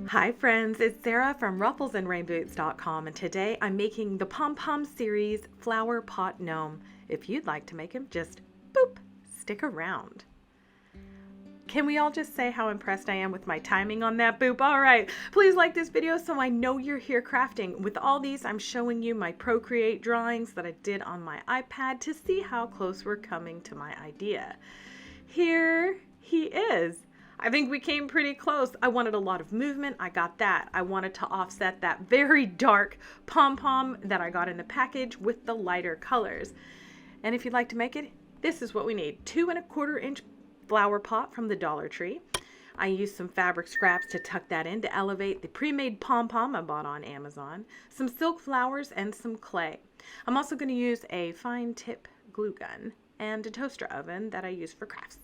Hi friends, it's Sarah from Ruffles and Rain Boots.com, and today I'm making the Pompom series flower pot gnome. If you'd like to make him, just boop, stick around. Can we all just say how impressed I am with my timing on that boop? All right, please like this video so I know you're here crafting. With all these, I'm showing you my Procreate drawings that I did on my iPad to see how close we're coming to my idea. Here he is. I think we came pretty close. I wanted a lot of movement. I got that. I wanted to offset that very dark pom-pom that I got in the package with the lighter colors. And if you'd like to make it, this is what we need. 2¼ inch flower pot from the Dollar Tree. I used some fabric scraps to tuck that in to elevate the pre-made pom-pom I bought on Amazon. Some silk flowers and some clay. I'm also going to use a fine tip glue gun and a toaster oven that I use for crafts.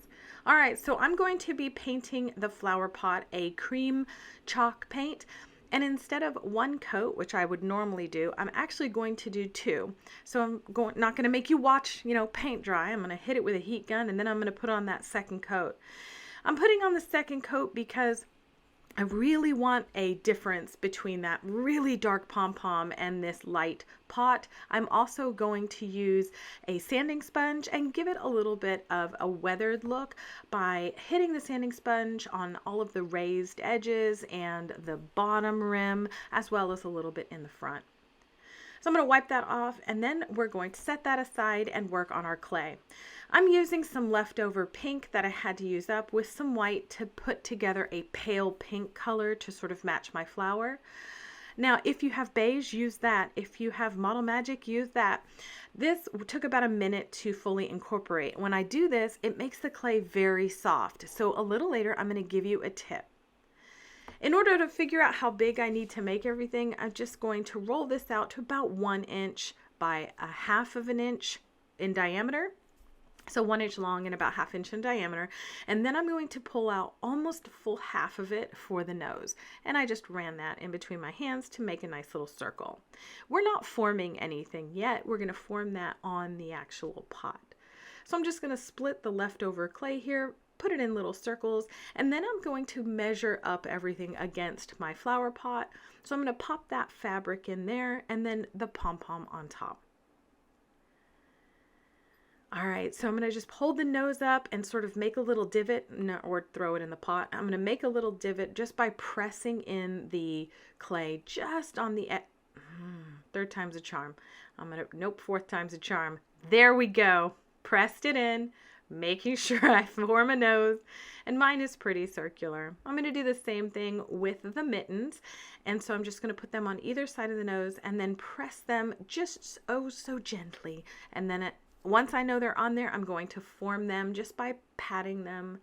All right, so I'm going to be painting the flower pot a cream chalk paint. And instead of one coat, which I would normally do, I'm actually going to do two. So I'm not going to make you watch, paint dry. I'm going to hit it with a heat gun, and then I'm going to put on that second coat. I'm putting on the second coat because I really want a difference between that really dark pom-pom and this light pot. I'm also going to use a sanding sponge and give it a little bit of a weathered look by hitting the sanding sponge on all of the raised edges and the bottom rim, as well as a little bit in the front. So I'm going to wipe that off, and then we're going to set that aside and work on our clay. I'm using some leftover pink that I had to use up with some white to put together a pale pink color to sort of match my flower. Now, if you have beige, use that. If you have Model Magic, use that. This took about a minute to fully incorporate. When I do this, it makes the clay very soft. So a little later, I'm going to give you a tip. In order to figure out how big I need to make everything, I'm just going to roll this out to about 1 inch by 1/2 inch in diameter. So 1 inch long and about 1/2 inch in diameter. And then I'm going to pull out almost a full half of it for the nose. And I just ran that in between my hands to make a nice little circle. We're not forming anything yet. We're going to form that on the actual pot. So I'm just going to split the leftover clay here, put it in little circles, and then I'm going to measure up everything against my flower pot. So I'm going to pop that fabric in there and then the pom-pom on top. All right, so I'm going to just hold the nose up and sort of make a little divot, or throw it in the pot. I'm going to make a little divot just by pressing in the clay just on the third time's a charm. Fourth time's a charm. There we go. Pressed it in, making sure I form a nose, and mine is pretty circular. I'm going to do the same thing with the mittens, and so I'm just going to put them on either side of the nose and then press them just oh so gently, and then once I know they're on there, I'm going to form them just by patting them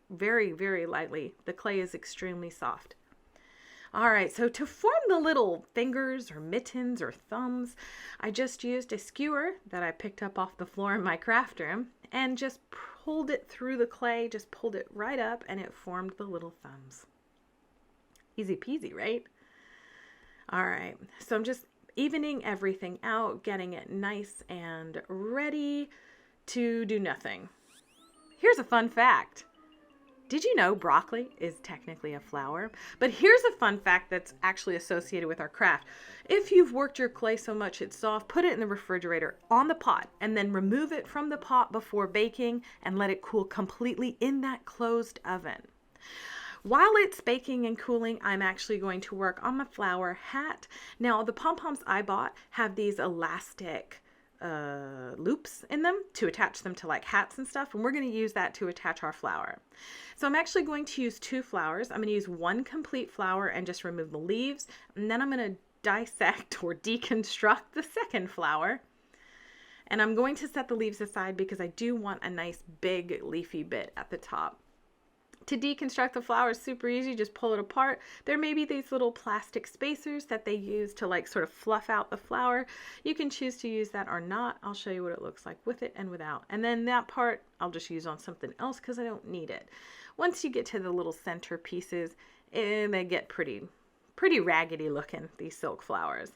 very, very lightly. The clay is extremely soft. All right, so to form the little fingers or mittens or thumbs, I just used a skewer that I picked up off the floor in my craft room and just pulled it through the clay, just pulled it right up, and it formed the little thumbs. Easy peasy, right? All right, so I'm just evening everything out, getting it nice and ready to do nothing. Here's a fun fact. Did you know broccoli is technically a flower? But here's a fun fact that's actually associated with our craft. If you've worked your clay so much it's soft, put it in the refrigerator on the pot and then remove it from the pot before baking and let it cool completely in that closed oven. While it's baking and cooling, I'm actually going to work on my flower hat. Now, the pom-poms I bought have these elastic loops in them to attach them to like hats and stuff, and we're going to use that to attach our flower. So I'm actually going to use 2 flowers. I'm going to use one complete flower and just remove the leaves, and then I'm going to dissect or deconstruct the second flower. And I'm going to set the leaves aside because I do want a nice big leafy bit at the top. To deconstruct the flower is super easy. Just pull it apart. There may be these little plastic spacers that they use to like sort of fluff out the flower. You can choose to use that or not. I'll show you what it looks like with it and without. And then that part I'll just use on something else because I don't need it. Once you get to the little center pieces, they get pretty raggedy looking, these silk flowers.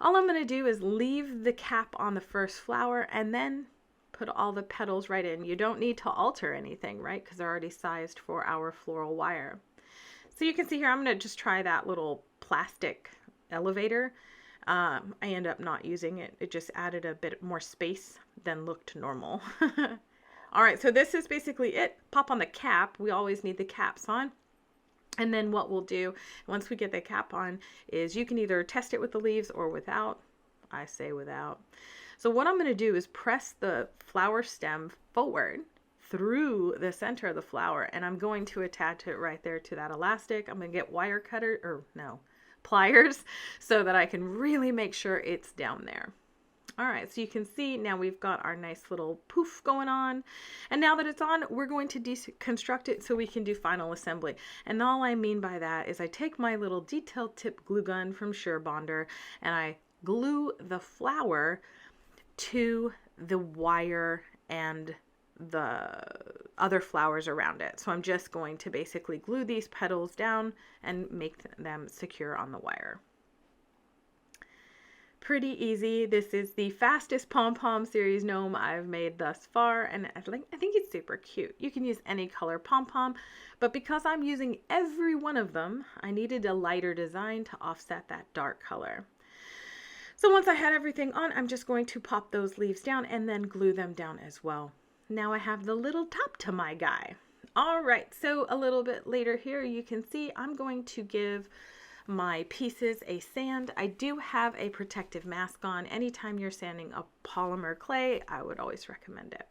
All I'm going to do is leave the cap on the first flower and then put all the petals right in. You don't need to alter anything, right? Because they're already sized for our floral wire. So you can see here, I'm going to just try that little plastic elevator. I end up not using it. It just added a bit more space than looked normal. All right, so this is basically it. Pop on the cap. We always need the caps on. And then what we'll do once we get the cap on is you can either test it with the leaves or without. I say without. So what I'm going to do is press the flower stem forward through the center of the flower, and I'm going to attach it right there to that elastic. I'm going to get wire cutter, or no, pliers, so that I can really make sure it's down there. All right, so you can see now we've got our nice little poof going on. And now that it's on, we're going to deconstruct it so we can do final assembly. And all I mean by that is I take my little detail tip glue gun from Surebonder and I glue the flower to the wire and the other flowers around it. So I'm just going to basically glue these petals down and make them secure on the wire. Pretty easy. This is the fastest pom-pom series gnome I've made thus far, and I think it's super cute. You can use any color pom-pom, but because I'm using every one of them, I needed a lighter design to offset that dark color. So once I had everything on, I'm just going to pop those leaves down and then glue them down as well. Now I have the little top to my guy. All right, so a little bit later here, you can see I'm going to give my pieces a sand. I do have a protective mask on. Anytime you're sanding a polymer clay, I would always recommend it.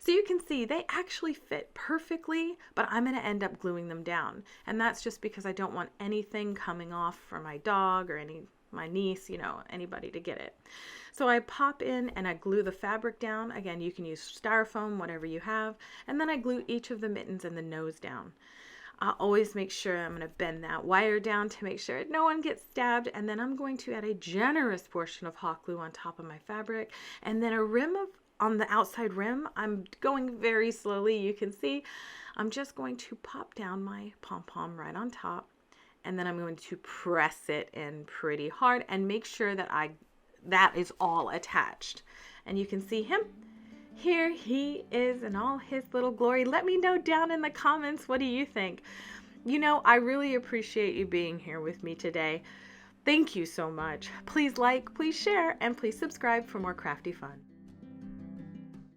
So you can see they actually fit perfectly, but I'm going to end up gluing them down. And that's just because I don't want anything coming off for my dog or my niece, you know, anybody to get it. So I pop in and I glue the fabric down. Again, you can use styrofoam, whatever you have. And then I glue each of the mittens and the nose down. I'll always make sure I'm going to bend that wire down to make sure no one gets stabbed. And then I'm going to add a generous portion of hot glue on top of my fabric. And then a rim on the outside rim. I'm going very slowly. You can see I'm just going to pop down my pom-pom right on top. And then I'm going to press it in pretty hard and make sure that that is all attached. And you can see him. Here he is in all his little glory. Let me know down in the comments, what do you think? You know, I really appreciate you being here with me today. Thank you so much. Please like, please share, and please subscribe for more crafty fun.